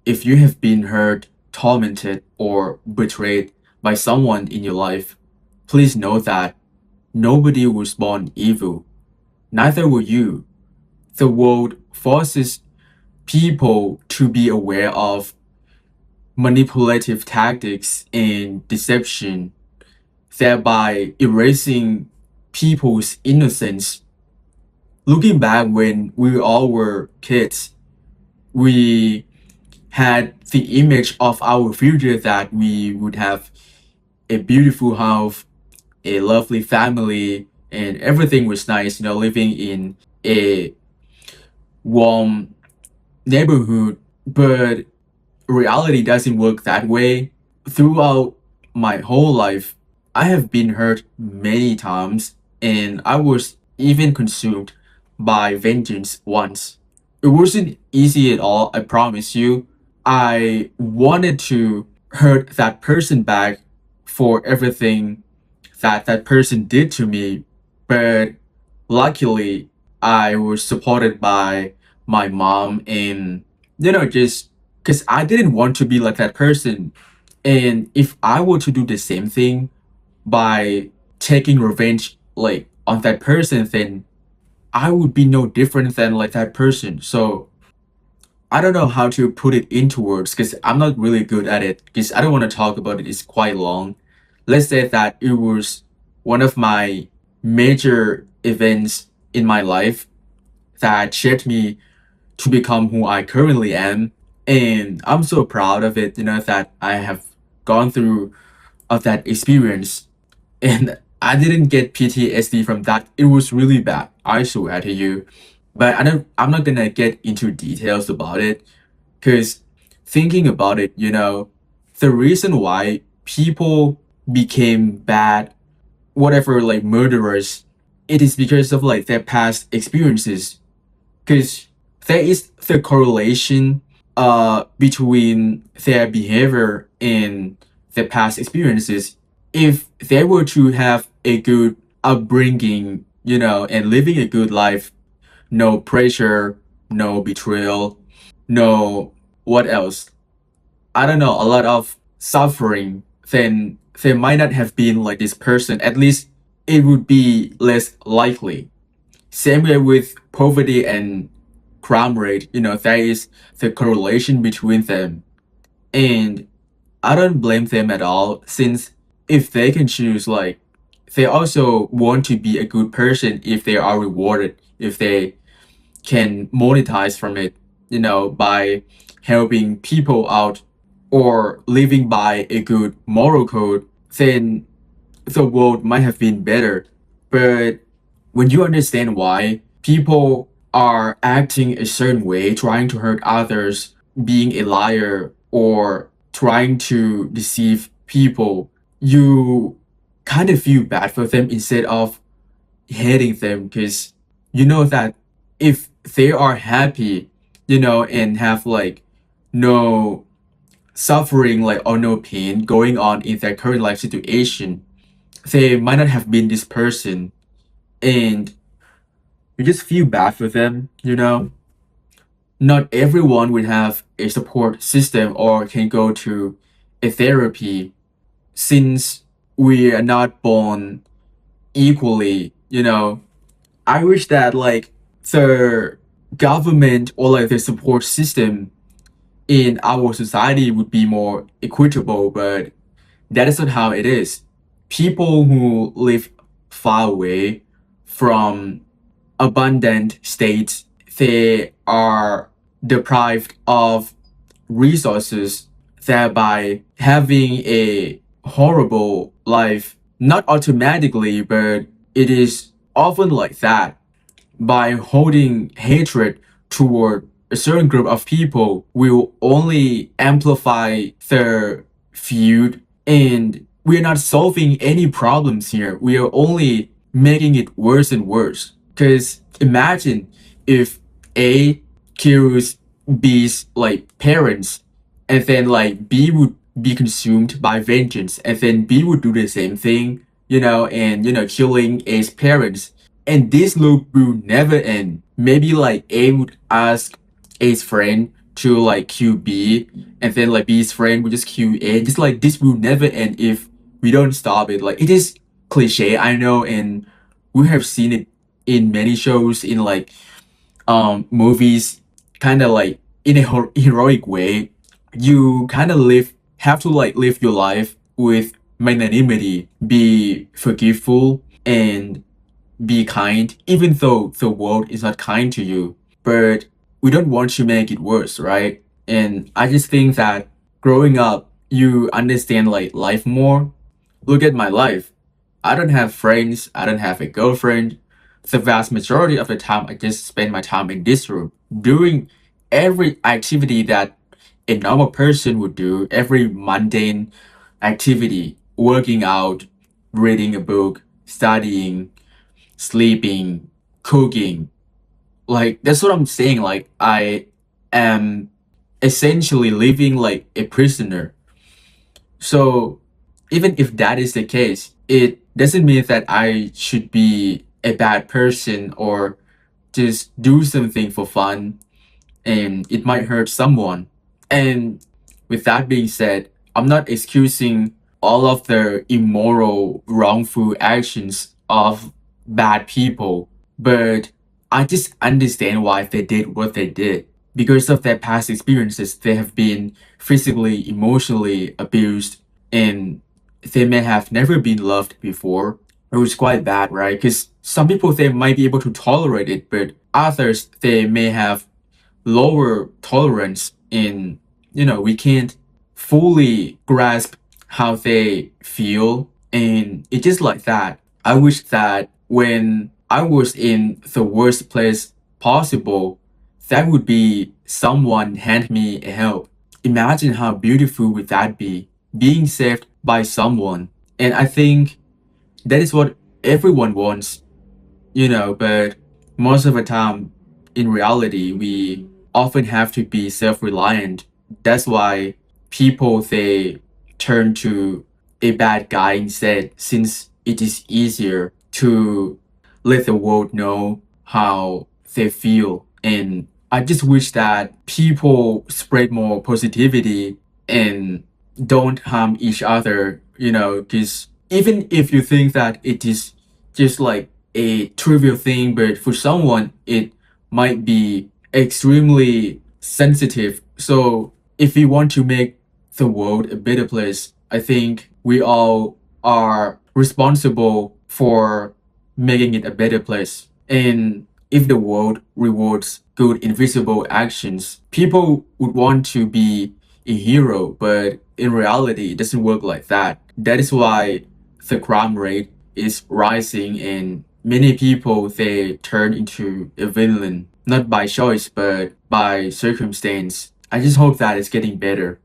if you have been hurt, tormented, or betrayed by someone in your life, please know that nobody was born evil. Neither were you. The world forces people to be aware of manipulative tactics and deception, thereby erasing people's innocence. Looking back when we all were kids, we had the image of our future that we would have a beautiful house, a lovely family, and everything was nice, living in a warm neighborhood. But reality doesn't work that way. Throughout my whole life, I have been hurt many times, and I was even consumed by vengeance once. It wasn't easy at all, I promise you. I wanted to hurt that person back for everything that that person did to me, but luckily I was supported by my mom and just because I didn't want to be like that person. And if I were to do the same thing by taking revenge like on that person, then I would be no different than like that person. So I don't know how to put it into words because I'm not really good at it because I don't want to talk about it. It's quite long. Let's say that it was one of my major events in my life that shaped me to become who I currently am. And I'm so proud of it, that I have gone through of that experience. And I didn't get PTSD from that. It was really bad. I swear to you. But I'm not gonna get into details about it because thinking about it, the reason why people became bad, whatever, like murderers, it is because of like their past experiences. Because there is the correlation between their behavior and their past experiences. If they were to have a good upbringing, and living a good life, no pressure, no betrayal, no what else? I don't know, a lot of suffering, then they might not have been like this person. At least it would be less likely. Same way with poverty and crime rate, there is the correlation between them. And I don't blame them at all since if they can choose, like, they also want to be a good person if they are rewarded, if they can monetize from it, by helping people out or living by a good moral code, then the world might have been better. But when you understand why people are acting a certain way, trying to hurt others, being a liar, or trying to deceive people, you kind of feel bad for them instead of hating them because you know that if they are happy, and have like no suffering, like, or no pain going on in their current life situation, they might not have been this person. And you just feel bad for them. Not everyone will have a support system or can go to a therapy since we are not born equally. I wish that like the government or like the support system in our society would be more equitable, but that is not how it is. People who live far away from abundant states, they are deprived of resources, thereby having a horrible life. Not automatically, but it is often like that. By holding hatred toward a certain group of people will only amplify their feud, and we're not solving any problems here. We are only making it worse and worse. Because imagine if A kills B's like parents, and then like B would be consumed by vengeance, and then B would do the same thing, and killing A's parents. And this loop will never end. Maybe like A would ask A's friend to like kill B, and then like B's friend will just kill A. Just like this will never end if we don't stop it. Like it is cliche, I know, and we have seen it in many shows, in like movies, kind of like in a heroic way. You kind of have to like live your life with magnanimity, be forgiveful, and be kind, even though the world is not kind to you. But we don't want to make it worse, right? And I just think that growing up, you understand like life more. Look at my life. I don't have friends, I don't have a girlfriend. The vast majority of the time, I just spend my time in this room doing every activity that a normal person would do, every mundane activity, working out, reading a book, studying, sleeping, cooking. Like, that's what I'm saying. Like, I am essentially living like a prisoner. So, even if that is the case, it doesn't mean that I should be a bad person or just do something for fun and it might hurt someone. And with that being said, I'm not excusing all of the immoral, wrongful actions of bad people, but I just understand why they did what they did. Because of their past experiences, they have been physically, emotionally abused, and they may have never been loved before. It was quite bad, right? Because some people they might be able to tolerate it, but others they may have lower tolerance in, we can't fully grasp how they feel, and it's just like that. I wish that when I was in the worst place possible, that would be someone hand me a help. Imagine how beautiful would that be, being saved by someone. And I think that is what everyone wants, but most of the time, in reality, we often have to be self-reliant. That's why people they turn to a bad guy instead, since it is easier to let the world know how they feel. And I just wish that people spread more positivity and don't harm each other, because even if you think that it is just like a trivial thing, but for someone it might be extremely sensitive. So if we want to make the world a better place, I think we all are responsible for making it a better place. And if the world rewards good invisible actions, people would want to be a hero, but in reality, it doesn't work like that. That is why the crime rate is rising and many people they turn into a villain, not by choice but by circumstance. I just hope that it's getting better.